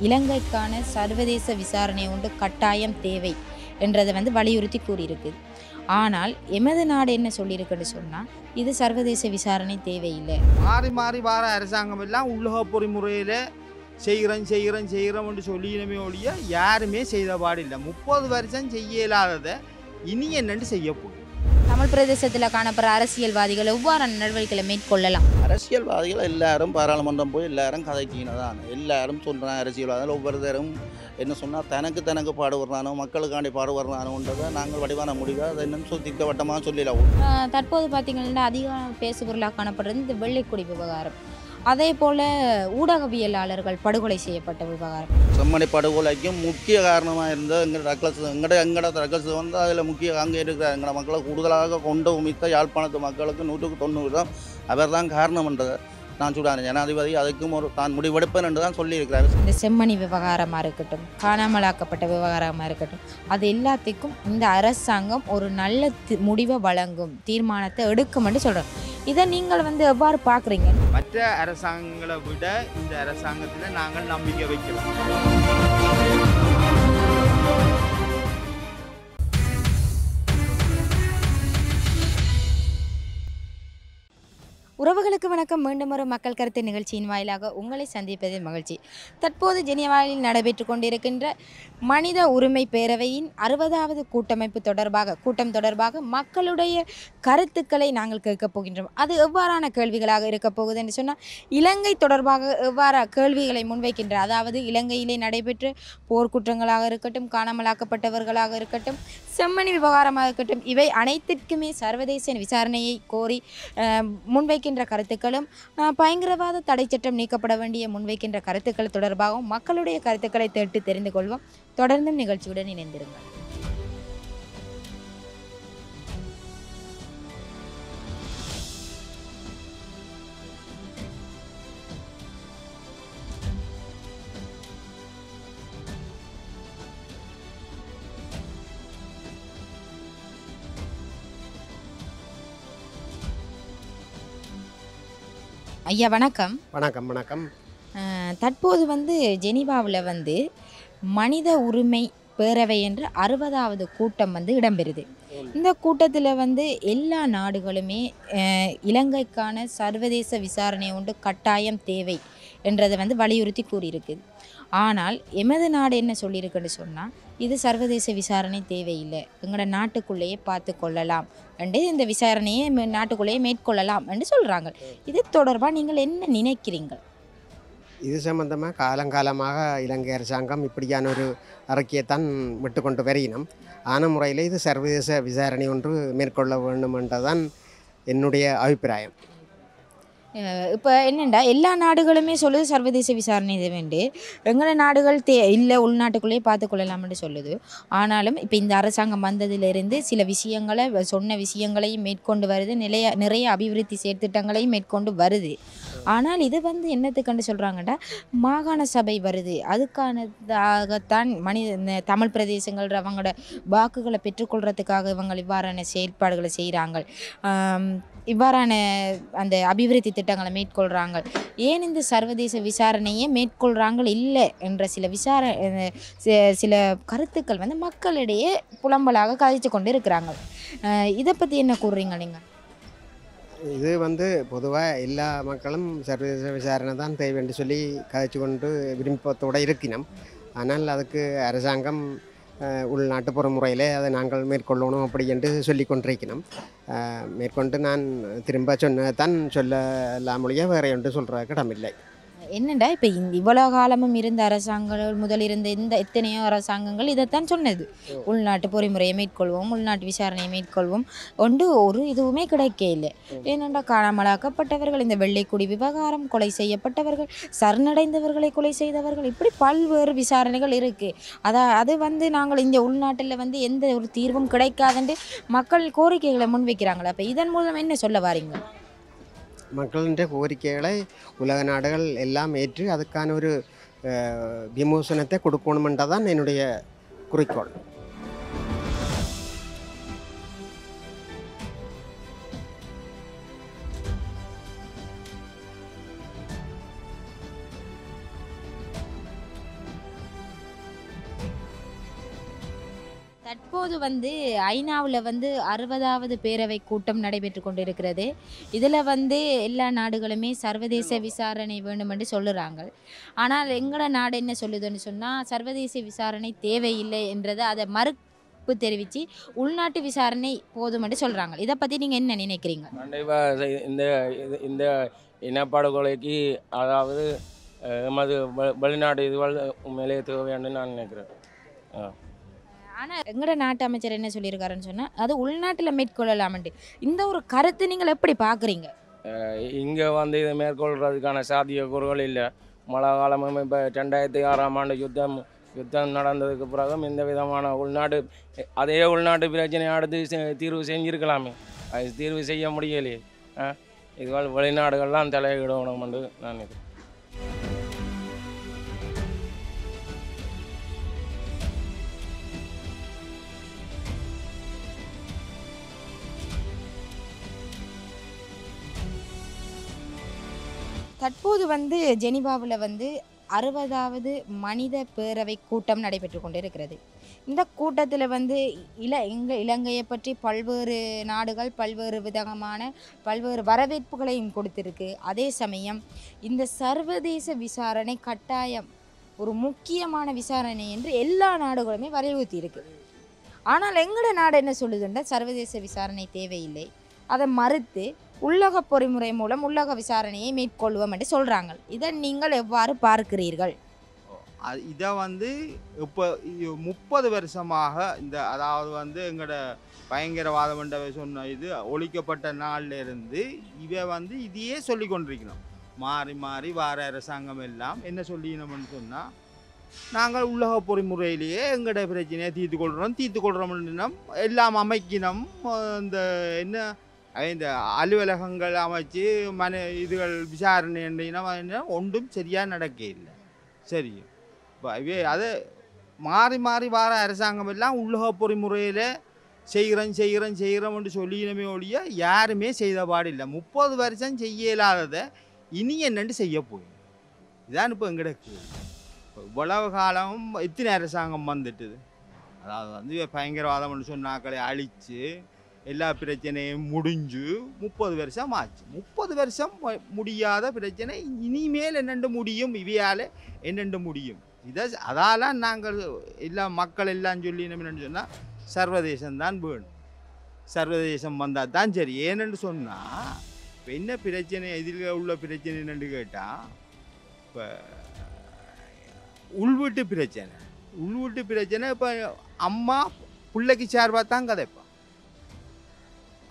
இலங்கைக்கான சர்வதேச விசாரணை ஒன்று கட்டாயம் தேவை என்றதை வலியுறுத்தி கூறியிருக்குது. ஆனால் எமது நாடு என்ன சொல்லியிருக்குன்னு சொன்னால் இது சர்வதேச விசாரணை தேவையில்லை. மாறி மாறி வார அரசாங்கம் எல்லாம் உள்ளக பொறிமுறையில் செய்கிறோம்னு சொல்லினமே ஒழிய யாருமே செய்த பாடில்லை. 30 வருஷம் செய்ய இயலாததை இனி என்னென்று செய்யப்படும். தமிழ் பிரதேசத்தில் காணப்படுற அரசியல்வாதிகள் எவ்வாறு நடவடிக்கைகளை மேற்கொள்ளலாம்? அரசியல்வாதிகள் எல்லாரும் பாராளுமன்றம் போய் எல்லாரும் கதைக்கின்னு தான் எல்லாரும் சொல்கிறாங்க. அரசியல்வாதிகள் ஒவ்வொருத்தரும் என்ன சொன்னால் தனக்கு பாடுபடுறானோ மக்களுக்காண்டி பாடுபடுறானோன்றதை நாங்கள் வடிவான முடிவை அதை என்னன்னு திட்டவட்டமாக சொல்லிடலாம். தற்போது பார்த்திங்கன்னா அதிகம் பேசுபொருளாக காணப்படுறது இந்த வெள்ளைக்குடி விவகாரம். அதே போல் ஊடகவியலாளர்கள் படுகொலை செய்யப்பட்ட விவகாரம். செம்மணி படுகொலைக்கும் முக்கிய காரணமாக இருந்தது எங்களோட ரகஸ் அதில் முக்கிய அங்கே இருக்கிற எங்களோட மக்களை கூடுதலாக கொண்டு உமித்த யாழ்ப்பாணத்து மக்களுக்கு 190% அவர் தான் காரணம் என்றதை நான் சொல்கிறேன். ஜனாதிபதி அதுக்கும் தான் முடிவெடுப்பேன் என்று தான் சொல்லியிருக்கிறார். இந்த செம்மணி விவகாரமாக இருக்கட்டும், காணாமலாக்கப்பட்ட விவகாரமாக இருக்கட்டும், அது எல்லாத்துக்கும் இந்த அரசாங்கம் ஒரு நல்ல முடிவை வழங்கும், தீர்மானத்தை எடுக்கும் என்று சொல்கிறோம். இதை நீங்கள் எவ்வாறு பார்க்குறீங்க? மற்ற அரசாங்கங்களை விட இந்த அரசாங்கத்தில் நாங்கள் நம்பிக்கை வைக்கிறோம். உறவுகளுக்கு வணக்கம். மீண்டும் ஒரு மக்கள் கருத்து நிகழ்ச்சியின் வாயிலாக உங்களை சந்திப்பதில் மகிழ்ச்சி. தற்போது ஜெனீவாவில் நடைபெற்று கொண்டிருக்கின்ற மனித உரிமை பேரவையின் 60வது கூட்டம் தொடர்பாக மக்களுடைய கருத்துக்களை நாங்கள் கேட்கப் போகின்றோம். அது எவ்வாறான கேள்விகளாக இருக்கப் போகுது என்று சொன்னால், இலங்கை தொடர்பாக எவ்வாறு கேள்விகளை முன்வைக்கின்ற, அதாவது இலங்கையிலே நடைபெற்ற போர்க்குற்றங்களாக இருக்கட்டும், காணாமலாக்கப்பட்டவர்களாக இருக்கட்டும், செம்மணி விவகாரமாக இருக்கட்டும், இவை அனைத்திற்குமே சர்வதேச விசாரணையை கோரி முன்வைக்கின்ற கருத்துக்களும், பயங்கரவாத தடை சட்டம் நீக்கப்பட வேண்டிய முன்வைக்கின்ற கருத்துக்கள் தொடர்பாகவும் மக்களுடைய கருத்துக்களை கேட்டு தெரிந்து கொள்வோம். தொடர்ந்தும் நிகழ்ச்சியுடன் இணைந்திருங்கள். ஐயா வணக்கம். வணக்கம். தற்போது ஜெனீவாவில் மனித உரிமை பேரவை என்று 60வது கூட்டம் இடம்பெறுது. இந்த கூட்டத்தில் எல்லா நாடுகளுமே இலங்கைக்கான சர்வதேச விசாரணை ஒன்று கட்டாயம் தேவை என்றதை வலியுறுத்தி கூறியிருக்குது. ஆனால் எமது நாடு என்ன சொல்லியிருக்குன்னு சொன்னால் இது சர்வதேச விசாரணை தேவையில்லை, எங்களோட நாட்டுக்குள்ளேயே பார்த்து கொள்ளலாம் என்று, இந்த விசாரணையை நாட்டுக்குள்ளேயே மேற்கொள்ளலாம் என்று சொல்கிறாங்க. இது தொடர்பாக நீங்கள் என்ன நினைக்கிறீங்கள்? இது சம்பந்தமாக காலங்காலமாக இலங்கை அரசாங்கம் இப்படியான ஒரு அறிக்கையைத்தான் விட்டு கொண்டு வருகினோம். ஆன முறையில் இது சர்வதேச விசாரணை ஒன்று மேற்கொள்ள வேண்டும் என்றதான் என்னுடைய அபிப்பிராயம். இப்போ என்னென்னா எல்லா நாடுகளுமே சொல்லுது சர்வதேச விசாரணை இது வேண்டு, எங்களோட நாடுகள் இல்லை உள்நாட்டுக்குள்ளேயே பார்த்து கொள்ளலாம்னு சொல்லுது. ஆனாலும் இப்போ இந்த அரசாங்கம் வந்ததிலிருந்து சில விஷயங்களை சொன்ன விஷயங்களையும் மேற்கொண்டு வருது, நிறைய அபிவிருத்தி செயற்திட்டங்களையும் மேற்கொண்டு வருது. ஆனால் இது என்னத்துக்கண்டு சொல்கிறாங்கடா, மாகாண சபை வருது, அதுக்கானதாகத்தான் தமிழ் பிரதேசங்கள் அவங்களோட வாக்குகளை பெற்றுக்கொள்கிறதுக்காக இவங்க இவ்வாறான செயல்பாடுகளை செய்கிறாங்க, இவ்வாறான அந்த அபிவிருத்தி திட்டங்களை மேற்கொள்கிறாங்க. ஏன் இந்த சர்வதேச விசாரணையே மேற்கொள்கிறாங்க இல்லை என்ற சில கருத்துக்கள் மக்களிடையே புலம்பலாக கதைச்சு கொண்டு இருக்கிறாங்க. இதை பற்றி என்ன கூறுறீங்க நீங்கள்? இது பொதுவாக எல்லா மக்களும் சர்வதேச விசாரணை தான் தேவை என்று சொல்லி கதைச்சு கொண்டு விருப்பத்தோடு இருக்கணும். ஆனால் அதுக்கு அரசாங்கம் உள்நாட்டு பொறுமுறையிலே அதை நாங்கள் மேற்கொள்ளணும் அப்படி என்று சொல்லி கொண்டிருக்கணும். மேற்கொண்டு நான் திரும்ப சொன்னதான் சொல்லலாமொழிய வேறு ஒன்று சொல்கிற இடமில்லை. என்னண்டா இப்போ இவ்வளோ காலமும் இருந்த அரசாங்கங்கள் முதல் இருந்த இந்த எத்தனையோ அரசாங்கங்கள் இதைத்தான் சொன்னது, உள்நாட்டு பொறிமுறையை மேற்கொள்வோம், உள்நாட்டு விசாரணையை மேற்கொள்வோம், ஒரு இதுவுமே கிடைக்க இல்லை. ஏனெண்டா காணாமலாக்கப்பட்டவர்கள், இந்த வெள்ளைக்குடி விவகாரம், கொலை செய்யப்பட்டவர்கள், சரணடைந்தவர்களை கொலை செய்தவர்கள், இப்படி பல்வேறு விசாரணைகள் இருக்குது. அது நாங்கள் இந்த உள்நாட்டில் எந்த ஒரு தீர்வும் கிடைக்காதுன்னு மக்கள் கோரிக்கைகளை முன்வைக்கிறாங்களா? அப்போ இதன் மூலம் என்ன சொல்ல வாரீங்க? மக்களின் கோரிக்கைகளை உலக நாடுகள் எல்லாம் ஏற்று அதுக்கான ஒரு விமோசனத்தை கொடுக்கணுமென்றதான் என்னுடைய குறிக்கோள். தற்போது வந்து ஐநாவில் வந்து 60வது பேரவை கூட்டம் நடைபெற்று கொண்டிருக்கிறது. இதில் வந்து எல்லா நாடுகளுமே சர்வதேச விசாரணை வேண்டும் என்று சொல்லுறாங்க. ஆனால் எங்களோட நாடு என்ன சொல்லுதுன்னு சொன்னால் சர்வதேச விசாரணை தேவையில்லை என்றதை அதை மறுப்பு தெரிவித்து உள்நாட்டு விசாரணை போதும் என்று சொல்கிறாங்க. இதை பற்றி நீங்கள் என்ன நினைக்கிறீங்க? கண்டிப்பாக இந்த இனப்படுகொலைக்கு அதாவது எமது வெளிநாடு இதுவரை உண்மையிலேயே தேவையானு நான் நினைக்கிறேன். ஆனால் எங்களோட நாட்டு அமைச்சர் என்ன சொல்லியிருக்காருன்னு சொன்னால் அது உள்நாட்டில் மேற்கொள்ளலாம்ட்டு. இந்த ஒரு கருத்து நீங்கள் எப்படி பார்க்குறீங்க? இங்கே வந்து இதை மேற்கொள்கிறதுக்கான சாத்தியக்கூறுகள் இல்லை. மழை காலமும் இப்போ 2006ஆம் ஆண்டு யுத்தம் நடந்ததுக்கு பிறகும் இந்த விதமான அதே உள்நாட்டு பிரச்சனையை அடுத்து தீர்வு செஞ்சுருக்கலாமே. அது தீர்வு செய்ய முடியலையே. இதுவால் வெளிநாடுகள்லாம் தலையிடணும் என்று நான் நினைக்கிறேன். தற்போது வந்து ஜெனீவாவில் வந்து 60வது மனித பேரவை கூட்டம் நடைபெற்று கொண்டிருக்கிறது. இந்த கூட்டத்தில் வந்து இலங்கையை பற்றி பல்வேறு நாடுகள் பல்வேறு வரவேற்புகளையும் கொடுத்திருக்கு. அதே சமயம் இந்த சர்வதேச விசாரணை கட்டாயம் ஒரு முக்கியமான விசாரணை என்று எல்லா நாடுகளுமே வலியுறுத்தி இருக்கு. ஆனால் எங்களோட நாடு என்ன சொல்லுதுன்னா சர்வதேச விசாரணை தேவையில்லை, அதை மறுத்து உள்ளக பொறிமுறை மூலம் உள்ளக விசாரணையை மேற்கொள்வோம் என்று சொல்கிறாங்க. இதை நீங்கள் எவ்வாறு பார்க்கிறீர்கள்? இதை வந்து இப்போ 30 வருஷமாக அதாவது வந்து எங்களோட பயங்கரவாதம் என்றவை சொன்ன இது ஒழிக்கப்பட்ட நாளிலிருந்து வந்து இதையே சொல்லி கொண்டிருக்கணும். மாறி மாறி வார அரசாங்கம் எல்லாம் என்ன சொல்லிக்கணும்னு சொன்னால் நாங்கள் உள்ளக பொறிமுறையிலேயே எங்களோட பிரச்சனையை தீர்த்து கொள்கிறோம் எல்லாம் அமைக்கணும். இந்த அலுவலகங்கள் அமைச்சு இதுகள் விசாரணை ஒன்றும் சரியாக நடக்க இல்லை. சரி, இப்போ அதை மாறி மாறி வார அரசாங்கம் எல்லாம் உள்ளக பொறிமுறையில் செய்கிறோம்னு சொல்லினமே ஒழிய யாருமே செய்த பாடில்லை. 30 வருஷம் செய்ய இயலாததை இனி என்னென்று செய்ய போகும். இதான் இப்போ எங்களுக்கு இவ்வளவு காலம் எத்தனை அரசாங்கம் வந்துட்டுது. அதாவது வந்து பயங்கரவாதம்னு சொன்னாக்களை அழித்து எல்லா பிரச்சனையும் முடிஞ்சு 30 வருஷம் ஆச்சு. 30 வருஷம் முடியாத பிரச்சனை இனிமேல் என்னென்று முடியும், இவையால் என்னென்று முடியும். அதால் நாங்கள் எல்லா மக்கள் எல்லாம் சொல்லினோம்னு சொன்னால் சர்வதேசம்தான் வேணும், சர்வதேசம் வந்தால் தான் சரி. ஏனென்று சொன்னால் இப்போ என்ன பிரச்சனை இதில் உள்ள பிரச்சனை என்னென்று கேட்டால் இப்போ உள்வீட்டு பிரச்சனை இப்போ அம்மா பிள்ளைக்கு சார்பாக தான் கதைப்பா.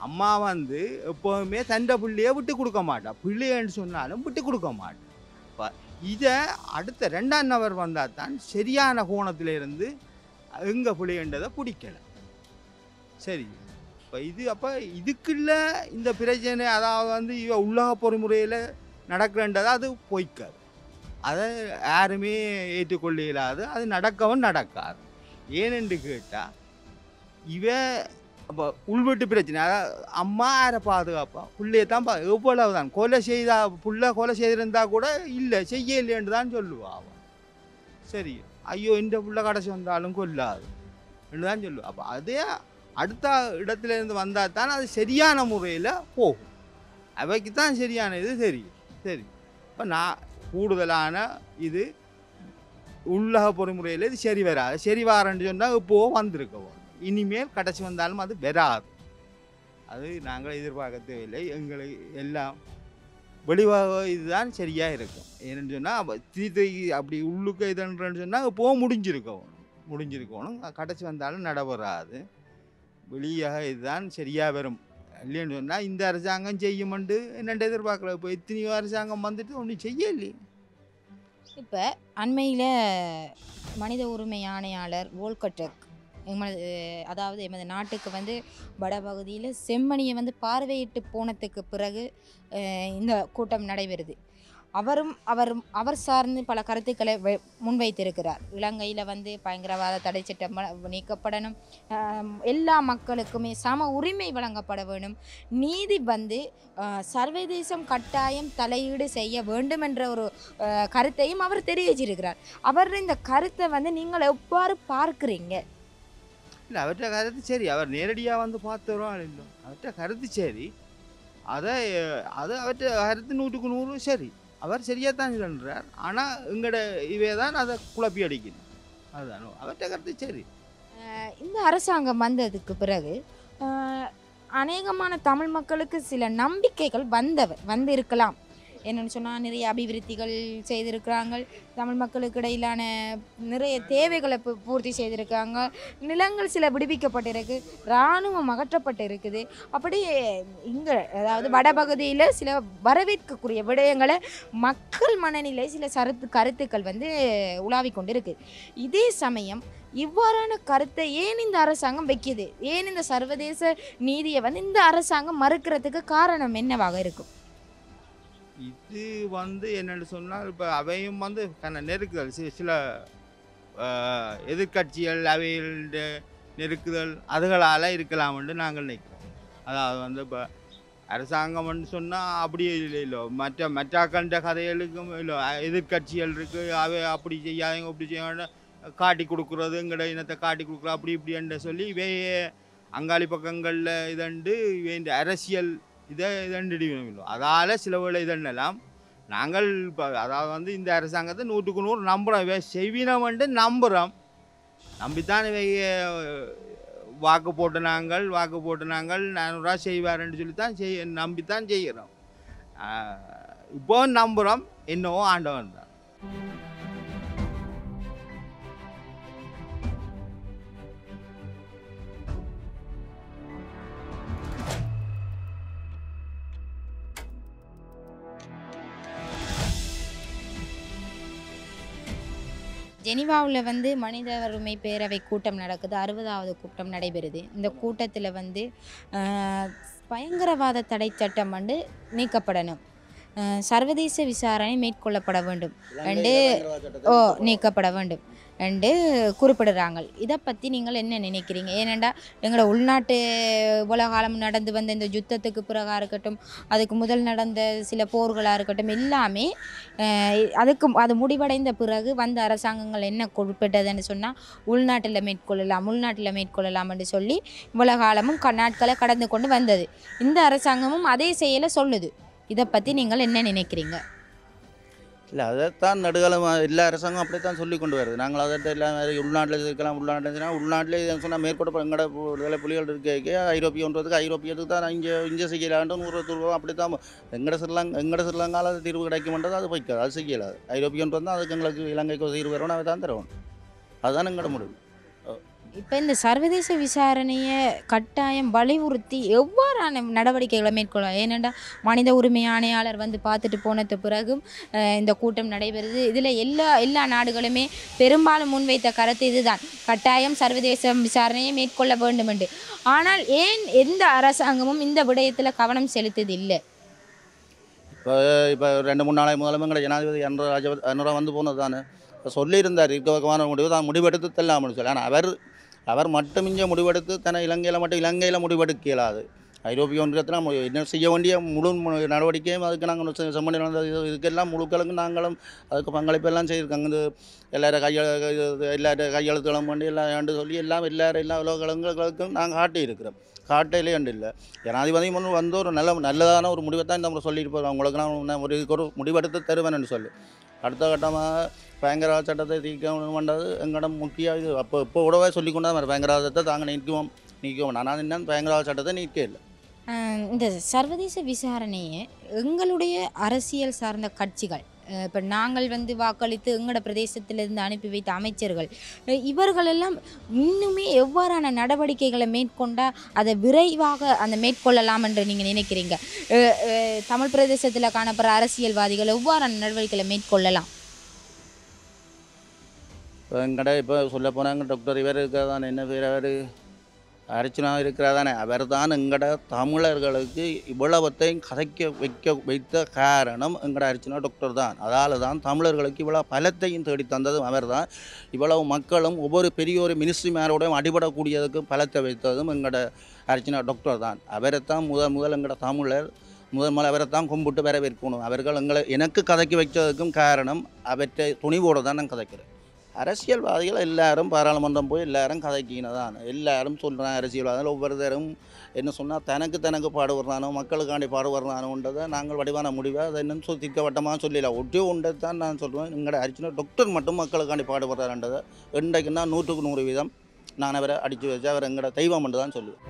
அம்மா வந்து எப்போவுமே தண்டை பிள்ளையை விட்டு கொடுக்க மாட்டா, பிள்ளைன்னு சொன்னாலும் விட்டு கொடுக்க மாட்டா. இப்போ இதை அடுத்த 2ஆம் நபர் வந்தால் தான் சரியான கோணத்தில் இருந்து எங்கள் பிள்ளைன்றதை பிடிக்கலை. சரி, இப்போ இதுக்குள்ள இந்த பிரச்சனை அதாவது வந்து உள்ளக பொறிமுறையில் நடக்கிறன்றதை அது பொய்க்காது. அதை யாருமே ஏற்றுக்கொள்ள இயலாது, அது நடக்காது. ஏனென்று கேட்டால் அப்போ உள்வீட்டு பிரச்சனை, அதாவது அம்மா யாரை பாதுகாப்பா, பிள்ளையை தான் எவ்வளவு தான் கொலை செய்திருந்தா கூட இல்லை செய்யலைன்னு தான் சொல்லுவா அவன். சரி, ஐயோ இந்த பிள்ளை கடைசி வந்தாலும் கொல்லாது என்று தான் சொல்லுவா. அப்போ அதே அடுத்த இடத்துலேருந்து வந்தால் தான் அது சரியான முறையில் போகும். அவைக்கு தான் சரியான இது தெரியும். சரி, இப்போ நான் கூடுதலான இது உள்ளக பொறிமுறையில் இது சரி வரான்னு சொன்னால் இப்போது வந்திருக்கோம். இனிமேல் கடைசி வந்தாலும் அது வராது. அது நாங்கள் எதிர்பார்க்க தேவையில்லை. எங்களுக்கு எல்லாம் வெளிவாக இதுதான் சரியாக இருக்கும். ஏன்னு சொன்னால் தீர்த்து அப்படி உள்ளுக்கு இதுன்னு சொன்னால் இப்போது முடிஞ்சிருக்கணும். கடைசி வந்தாலும் நடைபெறாது. வெளியாக இதுதான் சரியாக வரும். இல்லைன்னு சொன்னால் இந்த அரசாங்கம் செய்யுமெண்டு என்னென்று எதிர்பார்க்கல. இப்போ எத்தனையோ அரசாங்கம் வந்துட்டு ஒன்றும் செய்யலையே. இப்போ அண்மையில் மனித உரிமை ஆணையாளர் வோல்கர் அதாவது எமது நாட்டுக்கு வந்து வடபகுதியில் செம்மணியை வந்து பார்வையிட்டு போனதுக்கு பிறகு இந்த கூட்டம் நடைபெறுது. அவர் சார்ந்து பல கருத்துக்களை முன்வைத்திருக்கிறார். இலங்கையில் வந்து பயங்கரவாத தடை சட்டம் நீக்கப்படணும், எல்லா மக்களுக்குமே சம உரிமை வழங்கப்பட வேணும், நீதி வந்து சர்வதேசம் கட்டாயம் தலையீடு செய்ய வேண்டும் என்ற ஒரு கருத்தையும் அவர் தெரிவிச்சிருக்கிறார். அவர் இந்த கருத்தை வந்து நீங்கள் எவ்வாறு பார்க்குறீங்க? இல்லை அவர்கிட்ட கருத்து சரி, அவர் நேரடியாக வந்து பார்த்தவரும் இல்லை, அவர்கிட்ட கருத்து சரி, அதை அது அவர்கிட்ட கருத்து 100% சரி, அவர் சரியாக தான் சொல்கிறார். ஆனால் எங்களோட இவே தான் அதை குழப்பி அடிக்கணும், அதுதான் அவர்கிட்ட கருத்து சரி. இந்த அரசாங்கம் வந்ததுக்கு பிறகு அநேகமான தமிழ் மக்களுக்கு சில நம்பிக்கைகள் வந்து இருக்கலாம். என்னென்னு சொன்னால் நிறைய அபிவிருத்திகள் செய்திருக்கிறாங்க, தமிழ் மக்களுக்கு இடையிலான நிறைய தேவைகளை பூர்த்தி செய்திருக்காங்க, நிலங்கள் சில விடுவிக்கப்பட்டிருக்கு, இராணுவம் அகற்றப்பட்டு இருக்குது. அப்படி இங்கே அதாவது வடபகுதியில் சில வரவேற்கக்கூடிய விடயங்களை மக்கள் மனநிலை சில கருத்துக்கள் வந்து உலாவிக் கொண்டு இருக்குது. இதே சமயம் இவ்வாறான கருத்தை ஏன் இந்த அரசாங்கம் வைக்கிது, ஏன் இந்த சர்வதேச நீதியை வந்து இந்த அரசாங்கம் மறுக்கிறதுக்கு காரணம் என்னவாக இருக்கும்? இது வந்து என்னென்னு சொன்னால் இப்போ அவையும் வந்து நெருக்குதல் சில எதிர்கட்சிகள் அவைகள நெருக்குதல் அதுகளால் இருக்கலாம்னு நாங்கள் நினைக்கிறோம். அதாவது வந்து இப்போ அரசாங்கம்னு சொன்னால் அப்படியே இல்லை, மற்ற கதைகளுக்கும் இல்லை, எதிர்கட்சிகள் இருக்குது, அவை அப்படி செய்யாதீங்க இப்படி செய்ய காட்டி கொடுக்குறது, எங்கட இனத்தை காட்டி கொடுக்குறது அப்படி இப்படின்னு சொல்லி இவை அங்காளி பக்கங்களில் இதண்டு இவை இந்த அரசியல் இதண்டிடுவோம். அதால் சில வேளை இதெல்லாம் நாங்கள் இப்போ அதாவது வந்து இந்த அரசாங்கத்தை 100% நம்புகிறோம், இவை செய்வினம்ன்ட்டு நம்புகிறோம், நம்பித்தான் இவை வாக்கு போட்டு நாங்கள் 400 ரூபா செய்வாருன்னு சொல்லித்தான் நம்பித்தான் செய்கிறோம். இப்போ நம்புகிறோம், என்னவோ ஆண்டவன் தான். ஜெனிவாவில் வந்து மனித உரிமை பேரவை கூட்டம் நடக்குது, 60வது கூட்டம் நடைபெறுது. இந்த கூட்டத்தில் வந்து பயங்கரவாத தடை சட்டம் வந்து நீக்கப்படணும், சர்வதேச விசாரணை மேற்கொள்ளப்பட வேண்டும் என்று நீக்கப்பட வேண்டும் என்று குறிப்பிடுறாங்க. இதை பற்றி நீங்கள் என்ன நினைக்கிறீங்க? ஏனெண்டா எங்களோட உள்நாட்டு உலகாலம் நடந்து வந்த இந்த யுத்தத்துக்கு பிறகாக இருக்கட்டும், அதுக்கு முதல் நடந்த சில போர்களாக இருக்கட்டும், எல்லாமே அது முடிவடைந்த பிறகு வந்த அரசாங்கங்கள் என்ன குறிப்பிட்டதுன்னு சொன்னால் உள்நாட்டில் மேற்கொள்ளலாம் என்று சொல்லி உலகாலமும் நாட்களை கடந்து கொண்டு வந்தது. இந்த அரசாங்கமும் அதே செயலை சொல்லுது. இதை பற்றி நீங்கள் என்ன நினைக்கிறீங்க? இல்லை, அதைத்தான் நடுகாலமாக எல்லா அரசாங்கம் அப்படித்தான் சொல்லி கொண்டு வருது. நாங்கள் அதை எல்லாம் உள்நாட்டில் இருக்கலாம், உள்நாட்டிலே சொன்னால் மேற்கொள்ள எங்களோட விடுதலை புலிகள் இருக்க ஐரோப்பியத்துக்கு தான் இங்கே செய்யலான்ட்டு 100 ரூபா அப்படி தான் எங்கட சிறிலங்காவில் தீர்வு கிடைக்கும்ன்றது அது போய்க்காது, அது செய்யலாது. ஐரோப்பியன்றது தான் அதுக்கு எங்களுக்கு இலங்கைக்கு தீர்வு வரணும், அதை தான் தருவோம், அதுதான் எங்களோட முடிவு. இப்போ இந்த சர்வதேச விசாரணையை கட்டாயம் வலியுறுத்தி எவ்வாறான நடவடிக்கைகளை மேற்கொள்ளலாம்? ஏனெண்டா மனித உரிமை ஆணையாளர் வந்து பார்த்துட்டு போனது பிறகும் இந்த கூட்டம் நடைபெறுது. இதில் எல்லா நாடுகளுமே பெரும்பாலும் முன்வைத்த கருத்து இதுதான், கட்டாயம் சர்வதேச விசாரணையை மேற்கொள்ள வேண்டும் என்று. ஆனால் ஏன் எந்த அரசாங்கமும் இந்த விடயத்தில் கவனம் செலுத்துது இல்லை? இப்போ 2-3 நாளைக்கு முதலமே எங்களை ஜனாதிபதி அனுரா வந்து போனது தானே சொல்லியிருந்தார், இருக்கமான முடிவு தான் முடிவெடுத்து தெல்லாமல் சொல்லி. ஆனால் அவர் மட்டும் இங்கே முடிவெடுத்து தன்னை இலங்கையில் முடிவெடுக்க இயலாது. ஐரோப்பிய ஒன்றியத்தில் என்ன செய்ய வேண்டிய முழு நடவடிக்கையும் அதுக்கு நாங்கள் செம்மணி இதுக்கெல்லாம் முழுக்களுக்கு நாங்களும் அதுக்கு பங்களிப்பெல்லாம் செய்திருக்காங்க. இது எல்லாரும் கையெழுத்துகளும் பண்ணி எல்லாம் சொல்லி எல்லா உலகங்களுக்கும் நாங்கள் காட்டியிருக்கிறோம். காட்டையிலே இல்லை, ஜனாதிபதி முன் வந்து ஒரு நல்லதான ஒரு முடிவை தான் இந்த முறை சொல்லிட்டு போகிறோம், உங்களுக்கு நான் ஒரு முடிவெடுத்து தருவேன்னு சொல்லி. அடுத்த கட்டமாக பயங்கரவாத சட்டத்தை தீர்க்க வேண்டது எங்களோட முக்கிய இது. இப்போ கூடவே சொல்லி கொண்டாது பயங்கரவாதத்தை தாங்க நீக்குவோம். ஆனால் என்ன பயங்கரவாத சட்டத்தை நீக்க இல்லை. இந்த சர்வதேச விசாரணையை எங்களுடைய அரசியல் சார்ந்த கட்சிகள், இப்போ நாங்கள் வந்து வாக்களித்து எங்களோட பிரதேசத்திலிருந்து அனுப்பி வைத்த அமைச்சர்கள், இவர்களெல்லாம் இன்னுமே எவ்வாறான நடவடிக்கைகளை மேற்கொண்டால் அதை விரைவாக மேற்கொள்ளலாம் என்று நீங்கள் நினைக்கிறீங்க? தமிழ் பிரதேசத்தில் காணப்படுற அரசியல்வாதிகள் எவ்வாறான நடவடிக்கைகளை மேற்கொள்ளலாம்? இப்போ சொல்ல போனாங்க டாக்டர் இவர் இருக்கிறதானே, என்ன பேர் அவர் அர்ச்சனா இருக்கிறதானே, அவர் தான் எங்களோட தமிழர்களுக்கு இவ்வளவத்தையும் வைத்த காரணம் எங்களோட அர்ச்சனா டாக்டர் தான். அதால் தான் தமிழர்களுக்கு இவ்வளோ பலத்தையும் தேடி தந்ததும் அவர் தான். இவ்வளவு மக்களும் ஒவ்வொரு பெரிய ஒரு மினிஸ்ட்ரி மேலோடையும் அடிபடக்கூடியதுக்கு பலத்தை வைத்ததும் எங்களோட அர்ச்சனா டாக்டர் தான். அவரைத்தான் முதல் எங்களோட தமிழர் அவரைத்தான் கும்பிட்டு வரவேற்கணும். அவர்கள் எனக்கு கதைக்கு வைச்சதுக்கும் காரணம் அவற்றை துணிவோடு தான் நான் கதைக்கிறேன். அரசியல்வாதிகள் எல்லாரும் பாராளுமன்றம் போய் எல்லாரும் கதைக்கினதான் எல்லாரும் சொல்கிறாங்க. அரசியல்வாதிகள் ஒவ்வொருத்தரும் என்ன சொன்னால் தனக்கு பாடுபடுறானோ மக்களுக்காண்டி பாடுபடுறானோன்றதை நாங்கள் வடிவான முடிவை அதை இன்னும் திட்டவட்டமாக சொல்லல. ஒட்டே ஒன்றை தான் நான் சொல்லுவேன். எங்களோட அரிசினா டாக்டர் மட்டும் மக்களுக்காண்டி பாடுபடுறாருன்றதை இன்றைக்குன்னா 100% நான் அவரை அடித்து வச்சு அவர் எங்களோட தெய்வம் என்று தான் சொல்லுவேன்.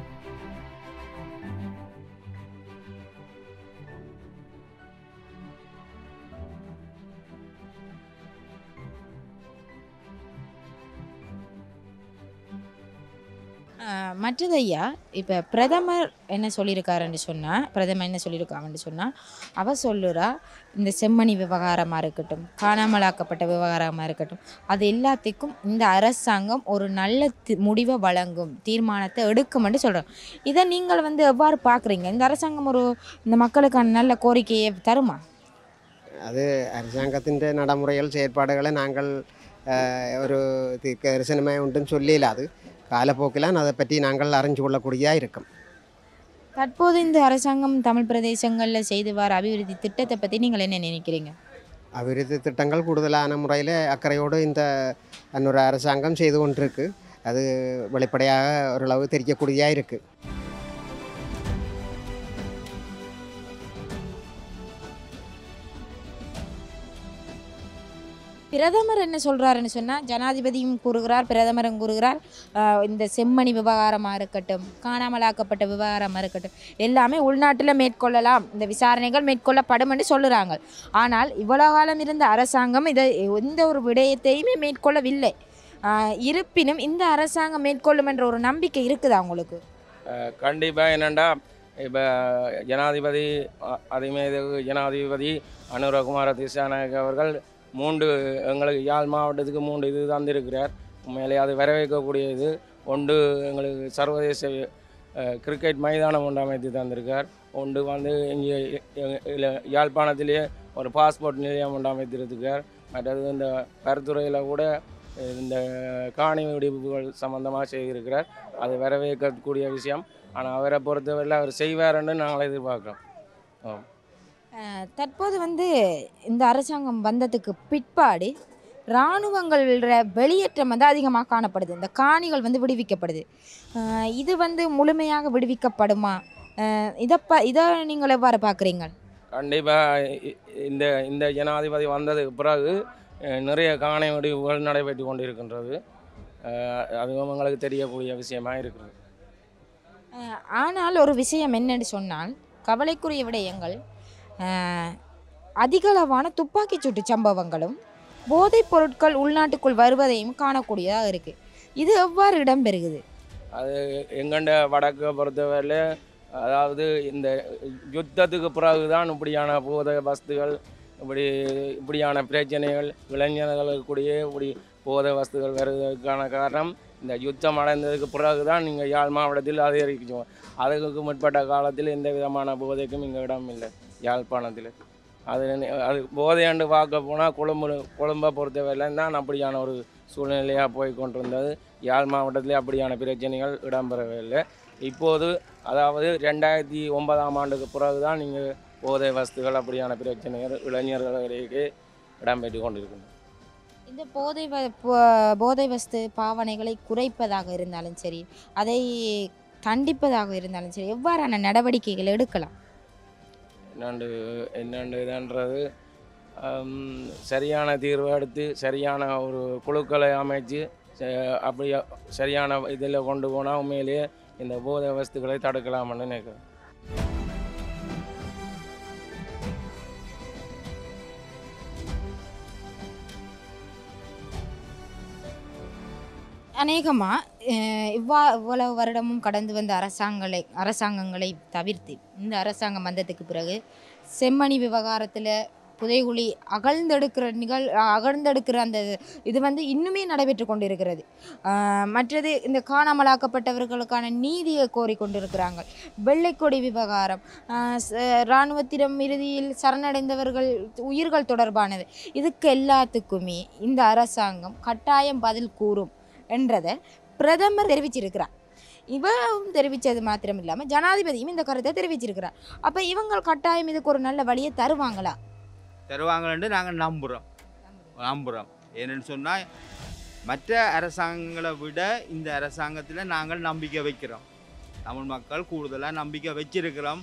மற்றது ஐயா, இப்போ பிரதமர் என்ன சொல்லியிருக்காருன்னு சொன்னால் அவ சொல்லுறா, இந்த செம்மணி விவகாரமாக இருக்கட்டும், காணாமலாக்கப்பட்ட விவகாரமாக இருக்கட்டும், அது எல்லாத்துக்கும் இந்த அரசாங்கம் ஒரு நல்ல முடிவை வழங்கும், தீர்மானத்தை எடுக்கும்னு சொல்கிறோம். இதை நீங்கள் எவ்வாறு பார்க்குறீங்க? இந்த அரசாங்கம் இந்த மக்களுக்கான நல்ல கோரிக்கையை தருமா? அது அரசாங்கத்தின் நடைமுறைகள் செயற்பாடுகளை நாங்கள் ஒரு தரிசனமாக உண்டுன்னு சொல்லல. அது காலப்போக்கில் அதை பற்றி நாங்கள் அறிஞ்சு கொள்ளக்கூடியதாக இருக்கும். தற்போது இந்த அரசாங்கம் தமிழ் பிரதேசங்களில் செய்து வர அபிவிருத்தி திட்டத்தை பற்றி நீங்கள் என்ன நினைக்கிறீங்க? அபிவிருத்தி திட்டங்கள் கூடுதலான முறையில் அக்கறையோடு இந்த இன்னொரு அரசாங்கம் செய்து கொண்டிருக்கு. அது வெளிப்படையாக ஓரளவு தெரியக்கூடியதாக இருக்குது. பிரதமர் என்ன சொல்கிறாருன்னு சொன்னால், ஜனாதிபதியும் கூறுகிறார், பிரதமரும் கூறுகிறார், இந்த செம்மணி விவகாரமாக இருக்கட்டும், காணாமலாக்கப்பட்ட விவகாரமாக இருக்கட்டும், எல்லாமே உள்நாட்டில் மேற்கொள்ளலாம், இந்த விசாரணைகள் மேற்கொள்ளப்படும் என்று சொல்லுறாங்க. ஆனால் இவ்வளோ காலம் இருந்த அரசாங்கம் இதை எந்த ஒரு விடயத்தையுமே மேற்கொள்ளவில்லை. இருப்பினும் இந்த அரசாங்கம் மேற்கொள்ளும் என்ற ஒரு நம்பிக்கை இருக்குதா உங்களுக்கு? கண்டிப்பாக. என்னென்னா இப்போ ஜனாதிபதி ஜனாதிபதி அனுரகுமார திசாநாயக்க அவர்கள் 3 எங்களுக்கு யாழ் மாவட்டத்துக்கு 3 இது தந்திருக்கிறார். உண்மையிலே அது வரவேற்கக்கூடியது. ஒன்று எங்களுக்கு சர்வதேச கிரிக்கெட் மைதானம் ஒன்று அமைத்து தந்திருக்கார். ஒன்று இங்கே யாழ்ப்பாணத்திலேயே ஒரு பாஸ்போர்ட் நிலையம் ஒன்று அமைத்திருக்கார். மற்றது இந்த பருத்துறையில் கூட இந்த காணி வெடிப்புகள் சம்மந்தமாக செய்திருக்கிறார். அது வரவேற்கக்கூடிய விஷயம். ஆனால் அவரை பொறுத்தவரையில் அவர் செய்வார்ன்னு நாங்கள் எதிர்பார்க்குறோம். தற்போது இந்த அரசாங்கம் வந்ததுக்கு பிற்பாடு இராணுவங்கள வெளியேற்றம் அதிகமாக காணப்படுது. இந்த காணிகள் விடுவிக்கப்படுது. இது முழுமையாக விடுவிக்கப்படுமா? இதை நீங்கள் எவ்வாறு பார்க்குறீங்க? கண்டிப்பாக இந்த ஜனாதிபதி வந்ததுக்கு பிறகு நிறைய காணி வெடிப்புகள் நடைபெற்று கொண்டிருக்கின்றது. அதுவும் எங்களுக்கு தெரியக்கூடிய விஷயமாக இருக்கிறது. ஆனால் ஒரு விஷயம் என்னன்னு சொன்னால், கவலைக்குரிய விடயங்கள், அதிகளவான துப்பாக்கிச் சூட்டு சம்பவங்களும் போதைப் பொருட்கள் உள்நாட்டுக்குள் வருவதையும் காணக்கூடியதாக இருக்குது. இது எவ்வாறு இடம்பெறுகிறது? அது எங்கண்ட வடக்கை பொறுத்தவரையில், அதாவது இந்த யுத்தத்துக்கு பிறகு தான் இப்படியான போதை வஸ்துகள், இப்படியான பிரச்சனைகள், இளைஞர்களுக்குடைய இப்படி போதை வஸ்துகள் வருவதற்கான காரணம் இந்த யுத்தம் அடைந்ததுக்கு பிறகு தான் நீங்கள் யாழ் மாவட்டத்தில் அதிகரிக்கும். அதுக்கு முற்பட்ட காலத்தில் எந்த விதமான போதைக்கும் இங்கே இடம் இல்லை யாழ்ப்பாணத்தில். அது போதையாண்டு பார்க்க போனால் கொழும்பை பொறுத்தவரையிலும் தான் அப்படியான ஒரு சூழ்நிலையாக போய் கொண்டிருந்தது. யாழ் மாவட்டத்திலே அப்படியான பிரச்சனைகள் இடம்பெறவே இல்லை. இப்போது அதாவது 2009ஆம் ஆண்டுக்கு பிறகு தான் நீங்கள் போதை வஸ்துகள் அப்படியான பிரச்சனைகள் இளைஞர்களுக்கு இடம்பெற்று கொண்டிருக்கின்றன. இந்த போதை வஸ்து பாவனைகளை குறைப்பதாக இருந்தாலும் சரி, அதை கண்டிப்பதாக இருந்தாலும் சரி, எவ்வாறான நடவடிக்கைகள் எடுக்கலாம்? என்னன்றது சரியான தீர்வு எடுத்து சரியான ஒரு குழுக்களை அமைச்சு அப்படி சரியான இதில் கொண்டு போனால் உண்மையிலேயே இந்த போதை வஸ்துக்களை தடுக்கலாம்னு நினைக்கிறேன். அநேகமாக இவ்வளவு வருடமும் கடந்து வந்த அரசாங்கங்களை தவிர்த்து இந்த அரசாங்கம் வந்ததுக்கு பிறகு செம்மணி விவகாரத்தில் புதைகுழி அகழ்ந்தெடுக்கிற அந்த இது இன்னுமே நடைபெற்று கொண்டிருக்கிறது. மற்றது இந்த காணாமலாக்கப்பட்டவர்களுக்கான நீதியை கோரிக்கொண்டிருக்கிறாங்க. வெள்ளைக்கொடி விவகாரம், இராணுவத்திடம் இறுதியில் சரணடைந்தவர்கள் உயிர்கள் தொடர்பானது. இதுக்கு எல்லாத்துக்குமே இந்த அரசாங்கம் கட்டாயம் பதில் கூறும் என்றதை பிரதமர் தெரிவிச்சிருக்கிறார். இவரும் தெரிவித்தது மாத்திரம் இல்லாமல் ஜனாதிபதியும் இந்த கருத்தை தெரிவிச்சிருக்கிறார். அப்போ இவங்க கட்டாயம் இதுக்கு ஒரு நல்ல வழியை தருவாங்கன்னு நாங்கள் நம்புகிறோம். ஏன்னு சொன்னால் மற்ற அரசாங்கங்களை விட இந்த அரசாங்கத்தில் நாங்கள் நம்பிக்கை வைக்கிறோம். தமிழ் மக்கள் கூடுதலாக நம்பிக்கை வச்சிருக்கிறோம்.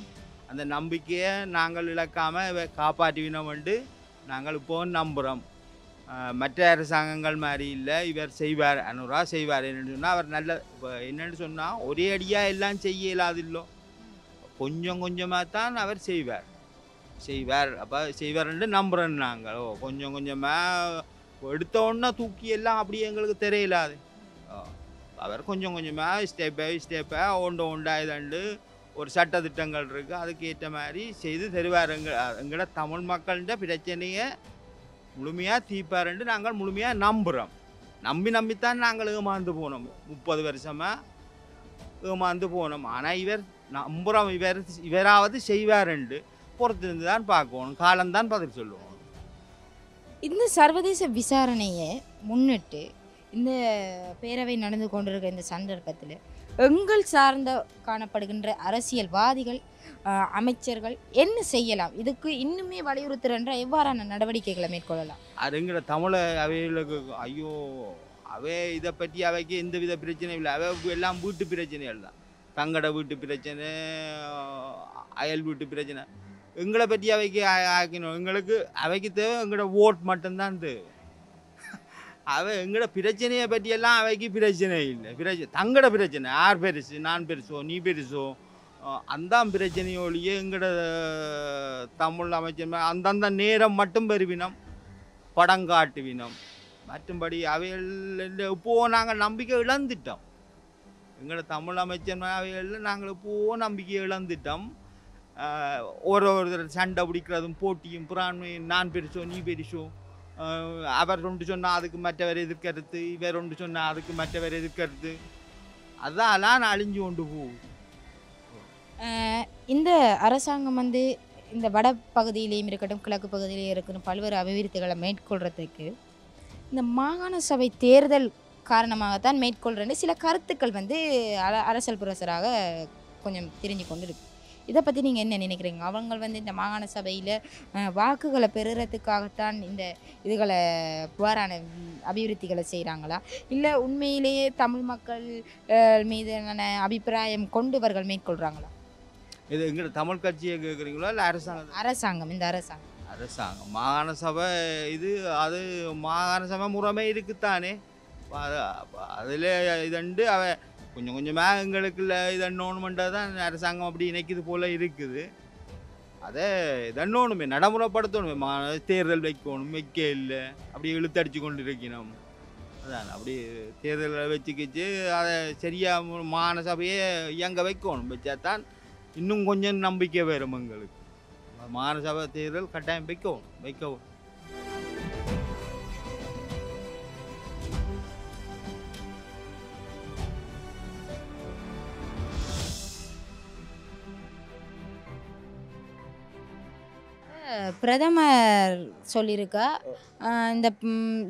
அந்த நம்பிக்கையை நாங்கள் இழக்காமல் காப்பாற்றினோம் என்று நாங்கள் இப்போவும் நம்புகிறோம். மற்ற அரசாங்கங்கள் மாதிரி இல்லை, இவர் செய்வார், அனுரா செய்வார். என்னென்னு சொன்னால் அவர் நல்ல என்னென்னு சொன்னால் ஒரே அடியாக எல்லாம் செய்ய இயலாதில்லோ, கொஞ்சம் கொஞ்சமாக தான் அவர் செய்வார். அப்போ செய்வார்ன்ட்டு நம்புகிறோம் நாங்கள். கொஞ்சம் கொஞ்சமாக எடுத்தோன்னா தூக்கி எல்லாம் அப்படி எங்களுக்கு தெரியலாது. அவர் கொஞ்சம் கொஞ்சமாக ஸ்டெப் பை ஸ்டெப்பாக ஒண்டாயுதாண்டு ஒரு சட்டத்திட்டங்கள் இருக்குது, அதுக்கு ஏற்ற மாதிரி செய்து தருவார். எங்களோட தமிழ் மக்கள்கிட்ட பிரச்சனையை முழுமையாக தீர்ப்பாருன்ட்டு நாங்கள் முழுமையாக நம்புகிறோம். நம்பித்தான் நாங்கள் ஏமாந்து போனோம். 30 வருஷமாக ஏமாந்து போனோம். ஆனால் இவர் நம்புகிறோம், இவராவது செய்வாருன்ட்டு பொறுத்திருந்து தான் பார்க்கணும். காலம்தான் பதில் சொல்லுவோம். இந்த சர்வதேச விசாரணையை முன்னிட்டு இந்த பேரவை நடந்து கொண்டிருக்கிற இந்த சந்தர்ப்பத்தில் எங்கள் சார்ந்த காணப்படுகின்ற அரசியல்வாதிகள், அமைச்சர்கள் என்ன செய்யலாம்? இதுக்கு இன்னுமே வலியுறுத்துகின்ற எவ்வாறான நடவடிக்கைகளை மேற்கொள்ளலாம்? அதுங்கிற தமிழை அவைகளுக்கு ஐயோ இதை பற்றி அவைக்கு எந்த வித பிரச்சனையும் இல்லை. அவை எல்லாம் வீட்டு பிரச்சனைகள் தான். தங்கட வீட்டு பிரச்சனை, அயல் வீட்டு பிரச்சனை. எங்களை பற்றி அவைக்கு ஆக்கணும். எங்களுக்கு அவைக்கு தேவை எங்களோட ஓட் மட்டும்தான் தேவை. எங்களோட பிரச்சனையை பற்றியெல்லாம் அவைக்கு பிரச்சனை இல்லை. தங்கட பிரச்சனை, யார் பெருசு, நான் பெருசோ நீ பெருசோ, அந்த பிரச்சனையோடையே எங்களோட தமிழ் அமைச்சர் அந்தந்த நேரம் மட்டும் பெறுவினோம், படம் காட்டுவினோம். மற்றும்படி அவைகள் இப்போது நாங்கள் நம்பிக்கை இழந்துட்டோம். எங்களோட தமிழ் அமைச்சர் அவைகளில் நாங்கள் இப்போது நம்பிக்கை இழந்துட்டோம். ஒரு சண்டை பிடிக்கிறதும் போட்டியும் புறாண்மையும், நான் பெருசோ நீ பெருசோ, அவர் ஒன்று சொன்னால் அதுக்கு மற்றவர் எதிர்க்கிறது, இவர் ஒன்று சொன்னால் அதுக்கு மற்றவர் எதிர்க்கிறது, அதெல்லாம் அழிஞ்சு கொண்டு போகும். இந்த அரசாங்கம் இந்த வட பகுதியிலையும் இருக்கட்டும், கிழக்கு பகுதியிலையும் இருக்கட்டும், பல்வேறு அபிவிருத்திகளை மேற்கொள்கிறதுக்கு இந்த மாகாண சபை தேர்தல் காரணமாகத்தான் மேற்கொள்கிறேன்னு சில கருத்துக்கள் அரசியல் புரசராக கொஞ்சம் தெரிஞ்சு கொண்டு இருக்கு. இதை பற்றி நீங்கள் என்ன நினைக்கிறீங்க? அவங்க இந்த மாகாண சபையில் வாக்குகளை பெறுறதுக்காகத்தான் இந்த இதுகளை புகாரான அபிவிருத்திகளை செய்கிறாங்களா, இல்லை உண்மையிலேயே தமிழ் மக்கள் மீதான அபிப்பிராயம் கொண்டவர்கள் மேற்கொள்கிறாங்களா? இது எங்களோட தமிழ் கட்சியை கேட்குறீங்களா இல்லை அரசாங்கம்? இந்த அரசாங்கம் மாகாண சபை அது மாகாண சபை முறைமை இருக்குத்தானே. அதில் இதண்டு கொஞ்சம் கொஞ்சமாக எங்களுக்கு இதன்னோணுமெண்டாக தான் அரசாங்கம் அப்படி இணைக்குது போல் இருக்குது. அதை இதன்னோணுமே நடைமுறைப்படுத்தணுமே. தேர்தல் வைக்க இல்லை, அப்படி இழுத்தடிச்சு கொண்டு இருக்கணும். அதான் அப்படி தேர்தலை வச்சுக்கிச்சு அதை சரியாக மாகாண சபையை இயங்க வைக்கணும். வச்சாதான் இன்னும் கொஞ்சம் நம்பிக்கை வரும் எங்களுக்கு. மாகாண சபை தேர்தல் கட்டாயம் வைக்கவும். பிரதமர் சொல்லியிருக்கா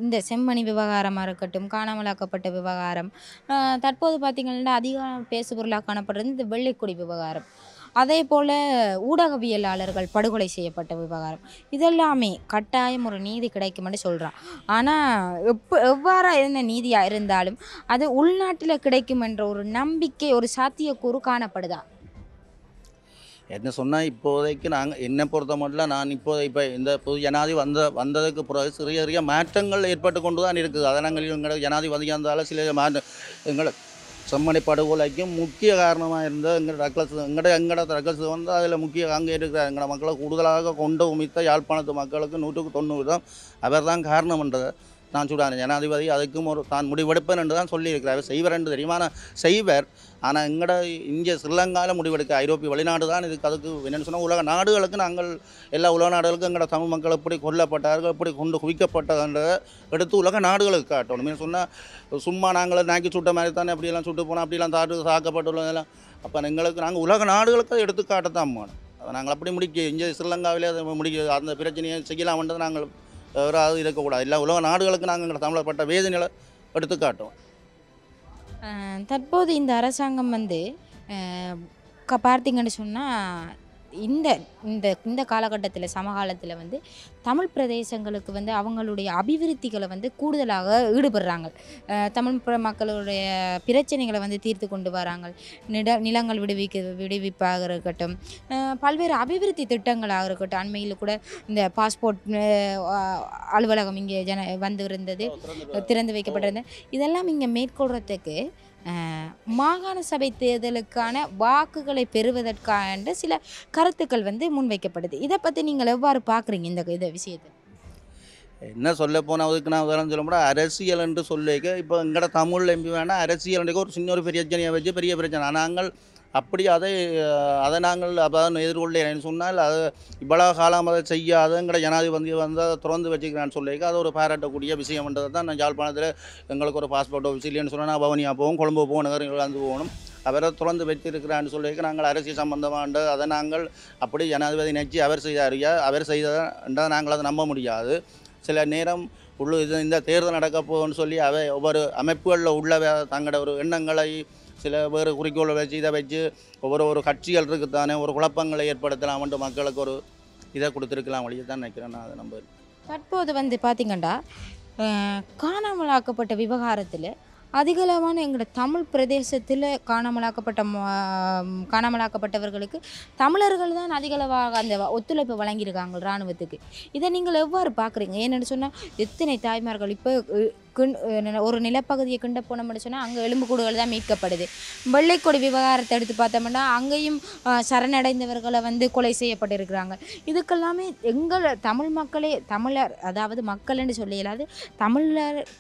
இந்த செம்மணி விவகாரமாக இருக்கட்டும், காணாமலாக்கப்பட்ட விவகாரம், தற்போது பார்த்திங்கன்னா அதிகம் பேசுபொருளாக காணப்படுறது இந்த வெள்ளைக்குடி விவகாரம், அதே போல் ஊடகவியலாளர்கள் படுகொலை செய்யப்பட்ட விவகாரம், இதெல்லாமே கட்டாயம் ஒரு நீதி கிடைக்கும்னு சொல்கிறான். ஆனால் எவ்வாறு என்ன நீதியாக இருந்தாலும் அது உள்நாட்டில் கிடைக்கும் என்ற ஒரு நம்பிக்கை, ஒரு சாத்தியக்கூறு காணப்படுதா? என்ன சொன்னால் இப்போதைக்கு நாங்கள் என்னை பொறுத்த மட்டும் நான் இப்போ இந்த புது ஜனாதி வந்ததுக்கு பிறகு சிறிய மாற்றங்கள் ஏற்பட்டு கொண்டு தான் இருக்குது. அதை நாங்கள் எங்களோட ஜனாதி வந்தாலும் சில எங்களை செம்மணி படுகொலைக்கும் முக்கிய காரணமாக இருந்த எங்களோட ரக்கல்ஸ் வந்து அதில் முக்கிய அங்கே இருக்கிற எங்களோட மக்களை கூடுதலாக கொண்டு உமித்த யாழ்ப்பாணத்து மக்களுக்கு 100% அவர் தான் காரணம் என்றதை நான் சொல்கிறேன். ஜனாதிபதி அதுக்கும் தான் முடிவெடுப்பேன் என்று தான் சொல்லியிருக்கிறார். செய்வர் என்று தெரியுமா? செய்வர். ஆனால் எங்களோட இங்கே ஸ்ரீலங்காவில் முடிவெடுக்க ஐரோப்பிய வெளிநாடு தான் அதுக்கு என்னென்னு சொன்னால் உலக நாடுகளுக்கு நாங்கள் எல்லா உலக நாடுகளுக்கும் எங்களோட தமிழ் மக்கள் எப்படி கொல்லப்பட்டார்கள், எப்படி கொண்டு குவிக்கப்பட்டதுன்றதை எடுத்து உலக நாடுகளுக்கு காட்டணும். மீன் சொன்னால் சும்மா நாங்கள் நாக்கி சுட்ட மாதிரி தானே அப்படியெல்லாம் சுட்டு போனோம், அப்படிலாம் தாக்கப்பட்டுள்ளதெல்லாம். அப்போ எங்களுக்கு நாங்கள் உலக நாடுகளுக்கு அதை எடுத்து காட்டத்தான் போனோம். அதை நாங்கள் அப்படி இங்கே ஸ்ரீலங்காவிலே அதை அந்த பிரச்சனையை செய்யலாம்ன்றது நாங்கள் வேறாவது இருக்கக்கூடாது. எல்லா உலக நாடுகளுக்கு நாங்கள் எங்களை தமிழப்பட்ட வேதனைகளை எடுத்து காட்டுவோம். தற்போது இந்த அரசாங்கம் பார்த்திங்கன்னு சொன்னால் இந்த இந்த இந்த காலகட்டத்தில் சமகாலத்தில் வந்து தமிழ் பிரதேசங்களுக்கு வந்து அவங்களுடைய அபிவிருத்திகளை வந்து கூடுதலாக ஈடுபடுறாங்க. தமிழ் மக்களுடைய பிரச்சனைகளை வந்து தீர்த்து கொண்டு வராங்க. நிலங்கள் விடுவிப்பாக இருக்கட்டும், பல்வேறு அபிவிருத்தி திட்டங்களாக இருக்கட்டும். அண்மையில் கூட இந்த பாஸ்போர்ட் அலுவலகம் இங்கே வந்து இருந்தது, திறந்து வைக்கப்பட்டிருந்தது. இதெல்லாம் இங்கே மேற்கொள்கிறதுக்கு மாகாண சபை தேர்தலுக்கான வாக்குகளை பெறுவதற்கான சில கருத்துக்கள் வந்து முன்வைக்கப்படுது. இதை பற்றி நீங்கள் எவ்வாறு பார்க்குறீங்க இந்த விஷயத்தை? என்ன சொல்ல போனால் அதுக்கு நான் உதாரணம் சொல்ல முடியாது. அரசியல் என்று சொல்லிக்க இப்போ எங்கட தமிழ் எம்பி வேணால் அரசியல் ஒரு சின்ன ஒரு பிரச்சனையை வச்சு பெரிய பிரச்சனை நாங்கள் அப்படி அதை நாங்கள் அப்போ எதிர்கொள்ளேன்னு சொன்னால் அது இவ்வளவு காலம் அதை செய்யாத எங்கட ஜனாதிபதி வந்து அதை திறந்து வச்சுக்கிறான்னு சொல்லிக்க அது ஒரு பாராட்டக்கூடிய விஷயம்ன்றதை தான் நான் யாழ்ப்பாணத்தில் எங்களுக்கு ஒரு பாஸ்போர்ட் ஆஃபீஸ் இல்லைன்னு சொன்னால் நான் பவனியா போவோம், கொழும்பு போவோம், நகரங்கள் வந்து போகணும். அவரை திறந்து வச்சிருக்கிறான்னு சொல்லிக்க நாங்கள் அரசியல் சம்பந்தமானது அதை நாங்கள் அப்படி ஜனாதிபதி நினச்சி அவர் செய்தாரியா அவர் செய்ததை நாங்கள் அதை நம்ப முடியாது. சில நேரம் இந்த தேர்தல் நடக்க போகுன்னு சொல்லி ஒவ்வொரு அமைப்புகளில் உள்ள தங்களோட ஒரு எண்ணங்களை சில வேறு குறிக்கோளை வச்சு இதை வச்சு ஒவ்வொரு கட்சிகள் இருக்குத்தானே ஒரு குழப்பங்களை ஏற்படுத்தலாம்ன்ட்டு மக்களுக்கு ஒரு இதை கொடுத்துருக்கலாம் வழியை தான் நினைக்கிறேன் நான். அதை நம்புறேன். தற்போது வந்து பார்த்திங்கன்னா காணாமலாக்கப்பட்ட விவகாரத்தில் அதிகளவான எங்களோட தமிழ் பிரதேசத்தில் காணாமலாக்கப்பட்டவர்களுக்கு தமிழர்கள் தான் அதிகளவாக அந்த ஒத்துழைப்பு வழங்கியிருக்காங்க இராணுவத்துக்கு. இதை நீங்கள் எவ்வாறு பார்க்குறீங்க? ஏன்னு சொன்னால் எத்தனை தாய்மார்கள் இப்போ ஒரு நிலப்பகுதியை கிண்ட போனோம்னு சொன்னால் அங்கே எலும்புக்கூடுகள் தான் மீட்கப்படுது. வெள்ளைக்கொடி விவகாரத்தை எடுத்து பார்த்தோம்னா அங்கேயும் சரணடைந்தவர்களை வந்து கொலை செய்யப்பட்டிருக்கிறாங்க. இதுக்கெல்லாமே எங்கள் தமிழ் மக்களே தமிழர் அதாவது மக்கள்னு சொல்ல இயலாது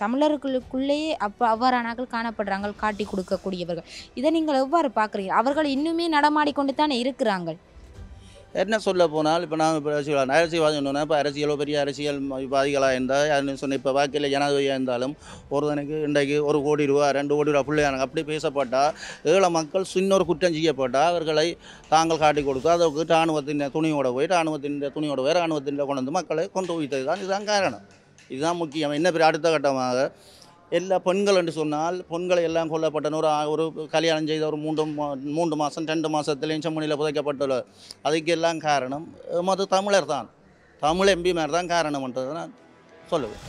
தமிழர்களுக்குள்ளேயே அவ்வாறானாக்கள் காணப்படுறாங்க, காட்டி கொடுக்கக்கூடியவர்கள். இதை நீங்கள் எவ்வாறு பார்க்குறீங்க? அவர்கள் இன்னுமே நடமாடிக்கொண்டு தானே இருக்கிறாங்க. என்ன சொல்ல போனால் இப்போ நான் இப்போ அரசியல்வாதி சொன்னோன்னா இப்போ அரசியலோ பெரிய அரசியல்வாதிகளாக இருந்தால் சொன்ன இப்போ வாக்கில் ஜனாதிபதியாக இருந்தாலும் ஒருத்தனுக்கு இன்றைக்கு 1 கோடி ரூபா 2 கோடி ரூபா பிள்ளையானங்க அப்படி பேசப்பட்டால் ஏழை மக்கள் சின்னொரு குற்றம் செய்யப்பட்டால் அவர்களை தாங்கள் காட்டி கொடுத்து அதற்கு இராணுவத்தின் துணியோட போய் இராணுவத்தின் கொண்டு வந்து மக்களை கொண்டு வைத்தது தான். இதுதான் காரணம், இதுதான் முக்கியம். என்ன பெரிய அடுத்த கட்டமாக எல்லா பெண்கள் என்று சொன்னால் பெண்களை எல்லாம் கொல்லப்பட்டன. ஒரு கல்யாணம் செய்த ஒரு 3 மாதம் 2 மாதத்தில் செம்மணியில் புதைக்கப்பட்டுள்ள அதுக்கு எல்லாம் காரணம் தமிழர் தான், தமிழ் எம்பி மாதிரி தான் காரணம்ன்றதை நான் சொல்லுவேன்.